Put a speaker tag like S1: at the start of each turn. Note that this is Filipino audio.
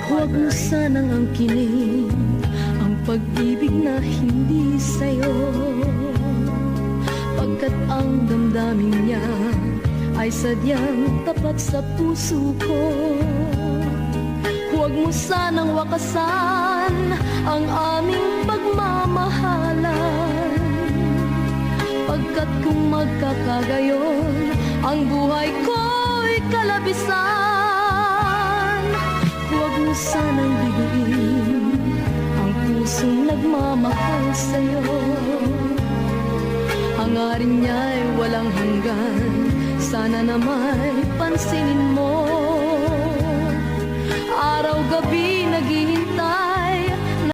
S1: Huwag mo sanang angkinin ang pag-ibig na hindi sa'yo, pagkat ang damdamin niya ay sadyang tapat sa puso ko. Huwag mo sanang wakasan ang aming pagmamahalan, pagkat kung magkakagayon ang buhay ko'y kalabisan. Huwag mo sanang biguin ang pusong nagmamahal sa'yo, hangarin niya'y walang hanggan, sana na may pansinin mo. Araw-gabi naghihintay